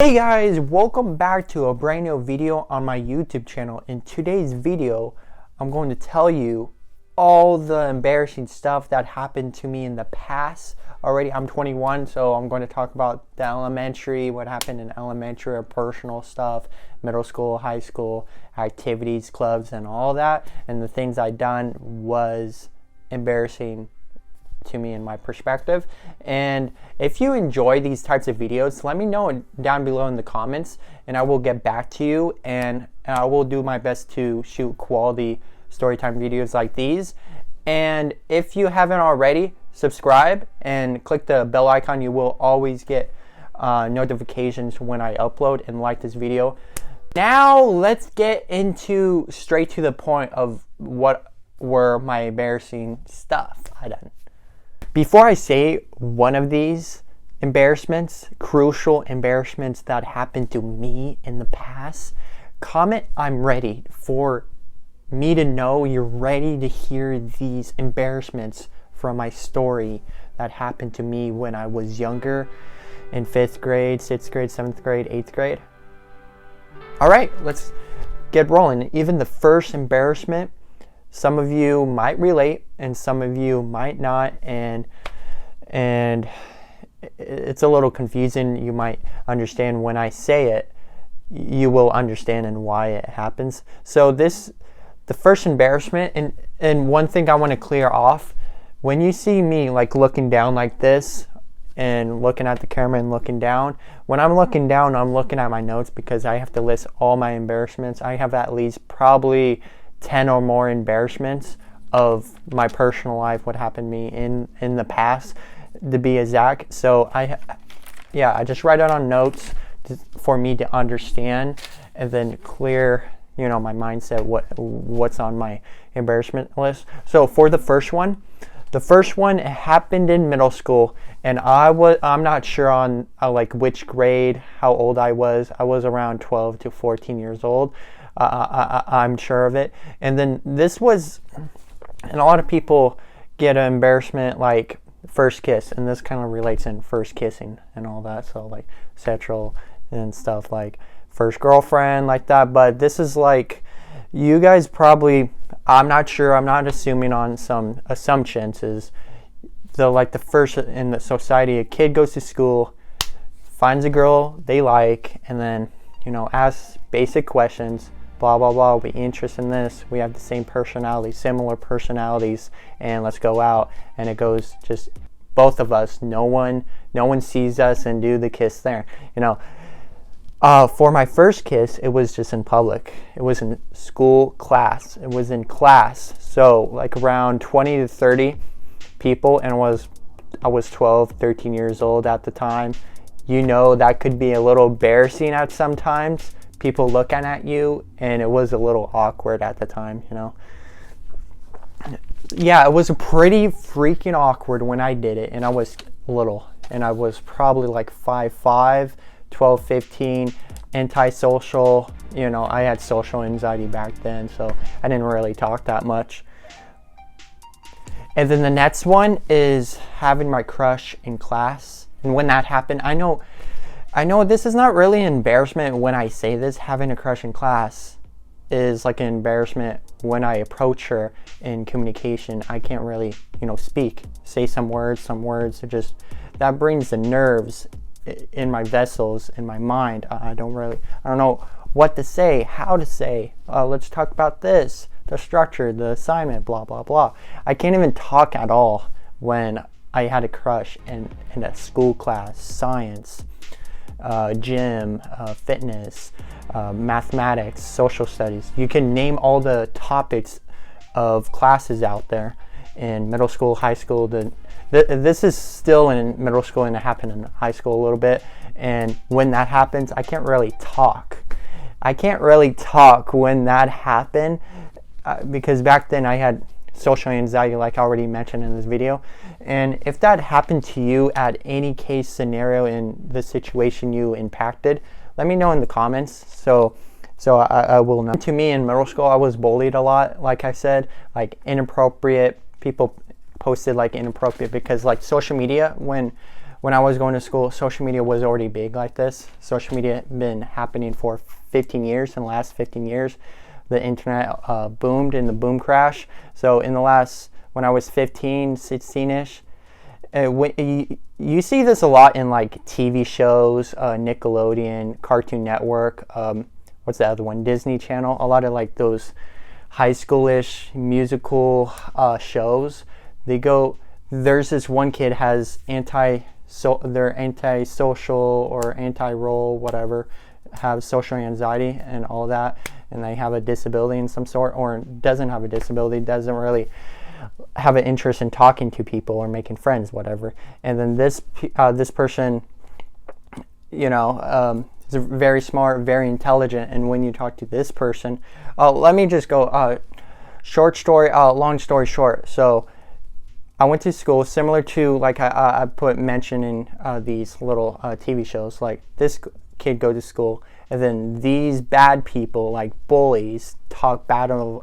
Hey guys, welcome back to a brand new video on my YouTube channel. In today's video, I'm going to tell you all the embarrassing stuff that happened to me in the past. Already, I'm 21, so I'm going to talk about the elementary, what happened in elementary, or personal stuff, middle school, high school, activities, clubs, and all that. And the things I done was embarrassing to me in my perspective. And if you enjoy these types of videos, let me know down below in the comments and I will get back to you, and I will do my best to shoot quality storytime videos like these. And if you haven't already, subscribe and click the bell icon. You will always get notifications when I upload, and like this video. Now let's get into straight to the point of what were my embarrassing stuff I done. Before I say one of these embarrassments, crucial embarrassments that happened to me in the past, comment I'm ready for me to know you're ready to hear these embarrassments from my story that happened to me when I was younger in 5th grade, 6th grade, 7th grade, 8th grade. All right, let's get rolling. Even the first embarrassment, some of you might relate and some of you might not, and it's a little confusing. You might understand when I say it, you will understand and why it happens. So the first embarrassment, and one thing I want to clear off, when you see me like looking down like this and looking at the camera and looking down, when I'm looking down, I'm looking at my notes because I have to list all my embarrassments. I have at least probably 10 or more embarrassments of my personal life, what happened to me in the past, to be exact. So I just write it on notes for me to understand and then clear, my mindset, what's on my embarrassment list. So for the first one, it happened in middle school, and I'm not sure on like which grade, how old I was. I was around 12 to 14 years old. I'm sure of it. And then this was, and a lot of people get an embarrassment like first kiss, and this kind of relates in first kissing and all that. So like sexual and stuff, like first girlfriend, like that. But this is like, you guys probably, I'm not sure, I'm not assuming on some assumptions, is the first in the society, a kid goes to school, finds a girl they like, and then asks basic questions, blah blah blah, we interested in this, we have the same personality, similar personalities, and let's go out. And it goes just both of us, no one sees us, and do the kiss there. For my first kiss, it was just in public. It was in school class. It was in class, so like around 20 to 30 people, and I was 12, 13 years old at the time. That could be a little embarrassing at some times, people looking at you, and it was a little awkward at the time. Yeah, it was pretty freaking awkward when I did it, and I was little, and I was probably like 5'5", 12, 15, antisocial. I had social anxiety back then, so I didn't really talk that much. And then the next one is having my crush in class. And when that happened, I know this is not really an embarrassment when I say this. Having a crush in class is like an embarrassment when I approach her in communication. I can't really, say some words. It just, that brings the nerves in my vessels, in my mind. I don't know what to say, how to say. Let's talk about this, the structure, the assignment, blah blah blah. I can't even talk at all when I had a crush in a school class, science, gym, fitness, mathematics, social studies. You can name all the topics of classes out there in middle school, high school. This is still in middle school, and it happened in high school a little bit. And when that happens, I can't really talk. When that happened, because back then I had social anxiety, like I already mentioned in this video. And if that happened to you at any case scenario in the situation you impacted, let me know in the comments, so I will know. To me in middle school, I was bullied a lot, like I said, like inappropriate. People posted like inappropriate, because like social media, when when I was going to school, social media was already big like this. Social media had been happening for 15 years. In the last 15 years, the internet boomed in the boom crash. So in the last, when I was 15, 16-ish, you see this a lot in like TV shows, Nickelodeon, Cartoon Network, what's the other one, Disney Channel, a lot of like those high schoolish musical shows. There's this one kid has they're antisocial or anti-role, whatever, have social anxiety and all that, and they have a disability in some sort, or doesn't have a disability, doesn't really have an interest in talking to people or making friends, whatever. And then this person, is very smart, very intelligent, and when you talk to this person, let me just go long story short. So I went to school similar to like I mention in these little TV shows. Like this kid go to school, and then these bad people, like bullies, talk bad of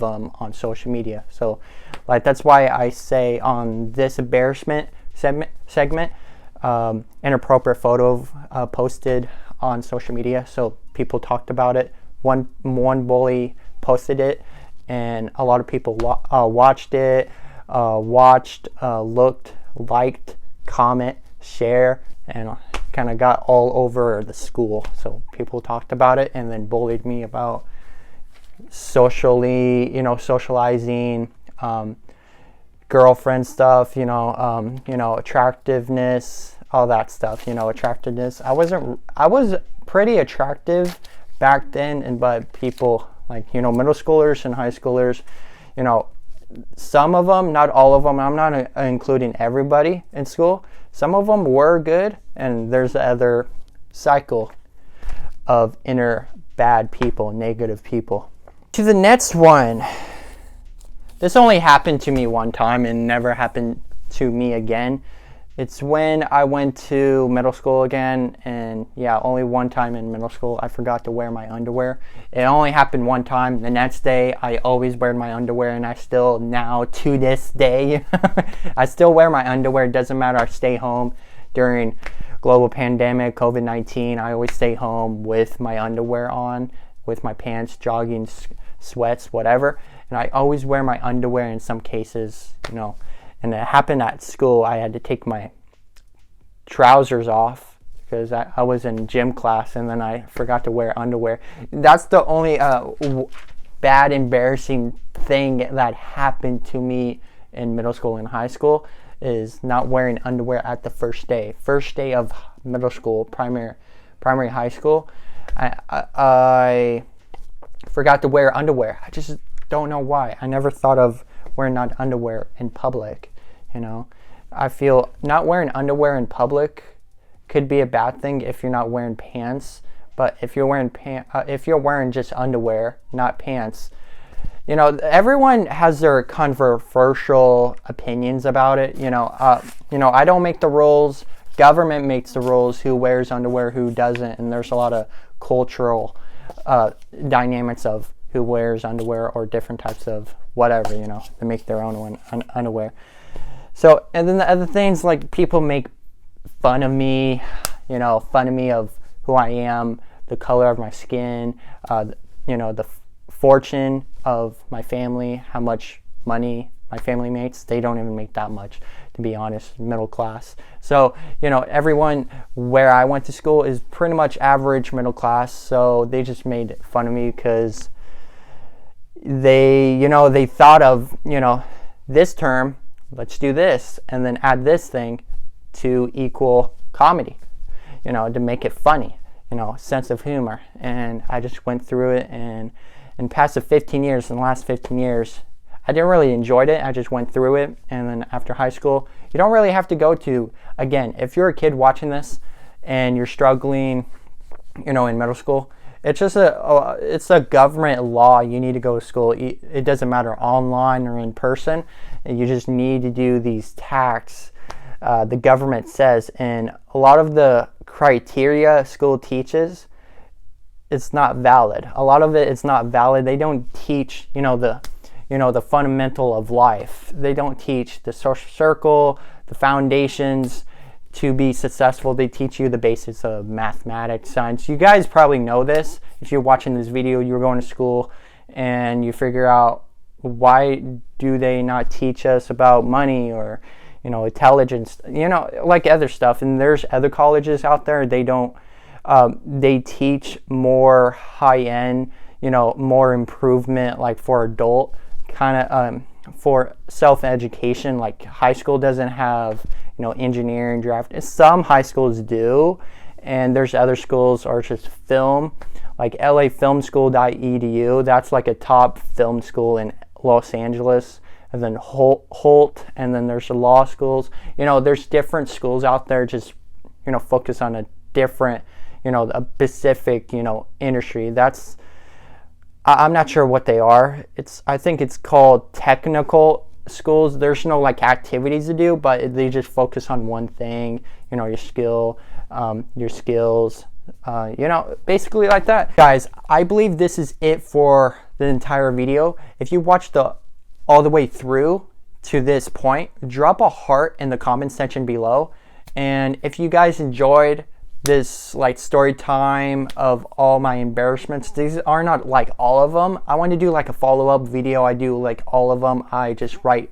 them on social media. So like that's why I say on this embarrassment segment, inappropriate photo posted on social media. So people talked about it. One bully posted it, and a lot of people watched it. Looked, liked, comment, share, and kind of got all over the school. So people talked about it and then bullied me about socializing, girlfriend stuff, attractiveness, all that stuff, attractiveness. I was pretty attractive back then, but people like, middle schoolers and high schoolers, some of them, not all of them, I'm not including everybody in school. Some of them were good, and there's the other cycle of inner bad people, negative people. To the next one. This only happened to me one time and never happened to me again. It's when I went to middle school again, and only one time in middle school I forgot to wear my underwear. It only happened one time. The next day I always wear my underwear, and I still now to this day I still wear my underwear. It doesn't matter. I stay home during global pandemic, COVID-19. I always stay home with my underwear on, with my pants, jogging, sweats, whatever. And I always wear my underwear in some cases, and it happened at school. I had to take my trousers off because I was in gym class, and then I forgot to wear underwear. That's the only bad, embarrassing thing that happened to me in middle school and high school, is not wearing underwear at the first day of middle school, primary high school. I forgot to wear underwear. I just don't know why. I never thought of wearing underwear in public. I feel not wearing underwear in public could be a bad thing if you're not wearing pants. But if you're wearing just underwear, not pants, everyone has their controversial opinions about it. I don't make the rules. Government makes the rules. Who wears underwear, who doesn't, and there's a lot of cultural dynamics of who wears underwear or different types of whatever, they make their own underwear. So, and then the other things, like people make fun of me, of who I am, the color of my skin, the fortune of my family, how much money my family makes. They don't even make that much, to be honest, middle class. So, everyone where I went to school is pretty much average middle class. So they just made fun of me because they thought of, this term, let's do this, and then add this thing to equal comedy, to make it funny, sense of humor. And I just went through it, and in the last 15 years, I didn't really enjoy it. I just went through it. And then after high school, you don't really have to go to, again, if you're a kid watching this and you're struggling, in middle school, it's just it's a government law. You need to go to school. It doesn't matter online or in person. You just need to do these tasks. The government says, and a lot of the criteria school teaches, it's not valid. A lot of it's not valid. They don't teach, the fundamental of life. They don't teach the social circle, the foundations, to be successful. They teach you the basics of mathematics, science. You guys probably know this. If you're watching this video, you're going to school and you figure out, why do they not teach us about money or, intelligence, like other stuff. And there's other colleges out there, they don't, they teach more high-end, more improvement, like for adult kind of, for self-education. Like high school doesn't have, engineering, draft. Some high schools do, and there's other schools are just film, like lafilmschool.edu. That's like a top film school in Los Angeles. And then Holt, and then there's the law schools. There's different schools out there, just, focus on a different, a specific, industry. I'm not sure what they are. I think it's called technical schools. There's no like activities to do, but they just focus on one thing, your skill, your skills, basically like that. Guys, I believe this is it for the entire video. If you watched all the way through to this point, drop a heart in the comment section below. And if you guys enjoyed this like story time of all my embarrassments, these are not like all of them. I want to do like a follow-up video. I do like all of them. I just write,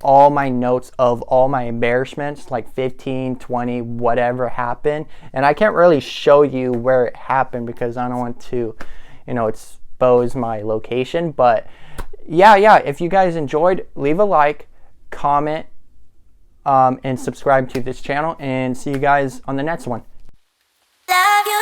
all my notes of all my embarrassments, like 15, 20, whatever happened. And I can't really show you where it happened because I don't want to, expose my location. But yeah, if you guys enjoyed, leave a like, comment, and subscribe to this channel, and see you guys on the next one. Love you.